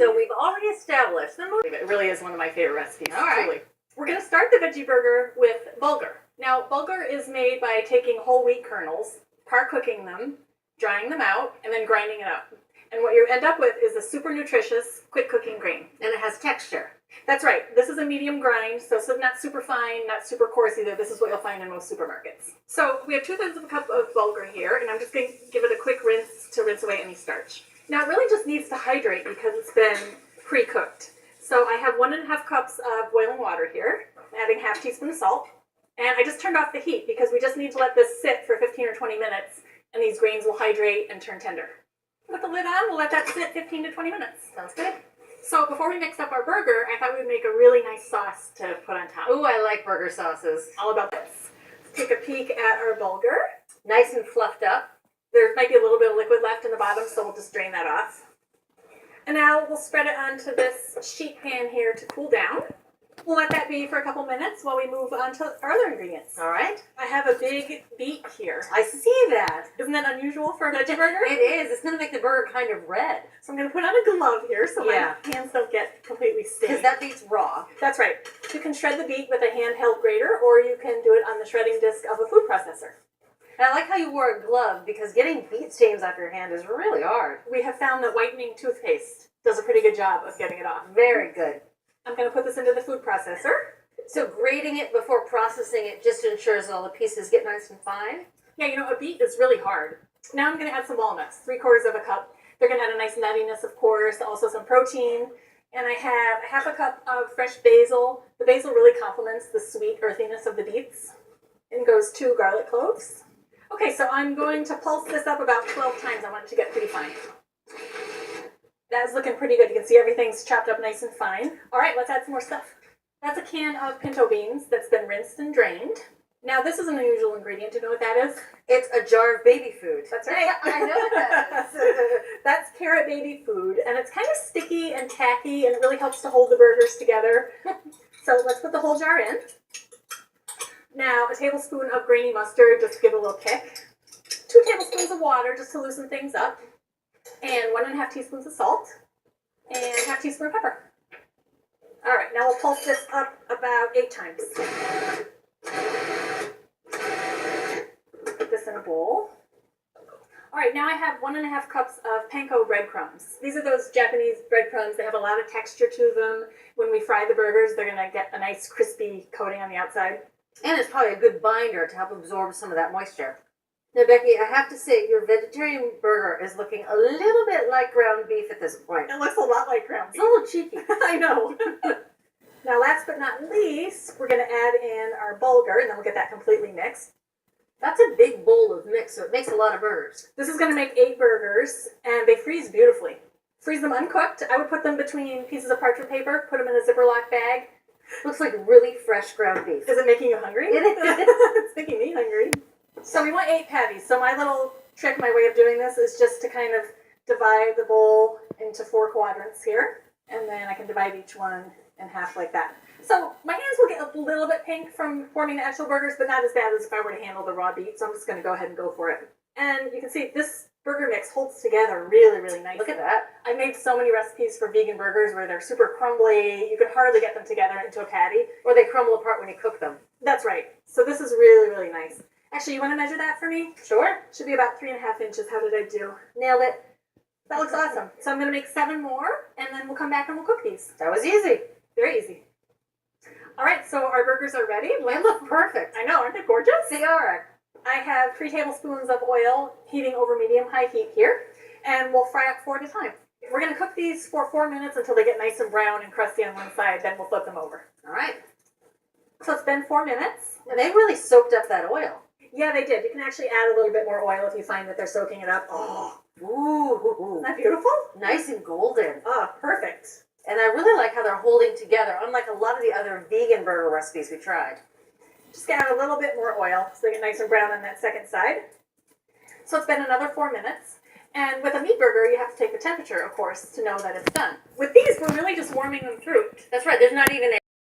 So we've already established the most. It really is one of my favorite recipes. All right. Truly. We're going to start the veggie burger with bulgur. Now, bulgur is made by taking whole wheat kernels, par cooking them, drying them out, and then grinding it up. And what you end up with is a super nutritious, quick cooking grain. And it has texture. That's right. This is a medium grind, so not super fine, not super coarse either. This is what you'll find in most supermarkets. So we have 2/3 of a cup of bulgur here, and I'm just going to give it a quick rinse to rinse away any starch. Now, it really just needs to hydrate because it's been pre-cooked. So I have 1.5 cups of boiling water here, adding ½ teaspoon of salt. And I just turned off the heat because we just need to let this sit for 15 or 20 minutes, and these grains will hydrate and turn tender. Put the lid on, we'll let that sit 15 to 20 minutes. Sounds good. So before we mix up our burger, I thought we would make a really nice sauce to put on top. Ooh, I like burger sauces. All about this. Let's take a peek at our bulgur. Nice and fluffed up. There might be a little bit of liquid left in the bottom, so we'll just drain that off. And now we'll spread it onto this sheet pan here to cool down. We'll let that be for a couple minutes while we move on to our other ingredients. All right. I have a big beet here. I see that. Isn't that unusual for a veggie burger? It is. It's going to make the burger kind of red. So I'm going to put on a glove here so my hands don't get completely stained. Because that beet's raw. That's right. You can shred the beet with a handheld grater, or you can do it on the shredding disc of a food processor. And I like how you wore a glove because getting beet stains off your hand is really hard. We have found that whitening toothpaste does a pretty good job of getting it off. Very good. I'm going to put this into the food processor. So grating it before processing it just ensures that all the pieces get nice and fine? Yeah, you know, a beet is really hard. Now I'm going to add some walnuts, 3/4 of a cup. They're going to add a nice nuttiness, of course, also some protein. And I have ½ a cup of fresh basil. The basil really complements the sweet earthiness of the beets. And goes 2 garlic cloves. Okay, so I'm going to pulse this up about 12 times. I want it to get pretty fine. That's looking pretty good. You can see everything's chopped up nice and fine. All right, let's add some more stuff. That's a can of pinto beans that's been rinsed and drained. Now, this is an unusual ingredient. Do you know what that is? It's a jar of baby food. That's right. I know what that is. That's carrot baby food, and it's kind of sticky and tacky, and it really helps to hold the burgers together. So let's put the whole jar in. Now, a tablespoon of grainy mustard, just to give it a little kick. 2 tablespoons of water, just to loosen things up. And 1.5 teaspoons of salt. And ½ teaspoon of pepper. All right, now we'll pulse this up about 8 times. Put this in a bowl. All right, now I have 1.5 cups of panko breadcrumbs. These are those Japanese breadcrumbs. They have a lot of texture to them. When we fry the burgers, they're going to get a nice crispy coating on the outside. And it's probably a good binder to help absorb some of that moisture. Now, Becky, I have to say, your vegetarian burger is looking a little bit like ground beef at this point. It looks a lot like ground beef. It's a little cheeky. I know. Now, last but not least, we're going to add in our bulgur, and then we'll get that completely mixed. That's a big bowl of mix, so it makes a lot of burgers. This is going to make 8 burgers, and they freeze beautifully. Freeze them uncooked. I would put them between pieces of parchment paper, put them in a Ziploc bag. Looks like really fresh ground beef. Is it making you hungry? It is. It's making me hungry. So we want 8 patties. So my little trick, my way of doing this is just to kind of divide the bowl into 4 quadrants here. And then I can divide each one in half like that. So my hands will get a little bit pink from forming the actual burgers, but not as bad as if I were to handle the raw beet. So I'm just going to go ahead and go for it. And you can see this burger mix holds together really, really nicely. Look at that. I made so many recipes for vegan burgers where they're super crumbly. You can hardly get them together into a patty. Or they crumble apart when you cook them. That's right. So this is really, really nice. Actually, you want to measure that for me? Sure. Should be about 3.5 inches. How did I do? Nailed it. That looks awesome. So I'm going to make 7 more, and then we'll come back and we'll cook these. That was easy. Very easy. All right, so our burgers are ready. They look perfect. I know, aren't they gorgeous? They are. I have 3 tablespoons of oil heating over medium-high heat here, and we'll fry up 4 at a time. We're going to cook these for 4 minutes until they get nice and brown and crusty on one side, then we'll flip them over. All right. So it's been 4 minutes. And they really soaked up that oil. Yeah, they did. You can actually add a little bit more oil if you find that they're soaking it up. Oh, Ooh. isn't that beautiful? Nice and golden. Oh, perfect. And I really like how they're holding together, unlike a lot of the other vegan burger recipes we tried. Just add a little bit more oil so they get nice and brown on that second side. So it's been another 4 minutes. And with a meat burger, you have to take the temperature, of course, to know that it's done. With these, we're really just warming them through. That's right. There's not even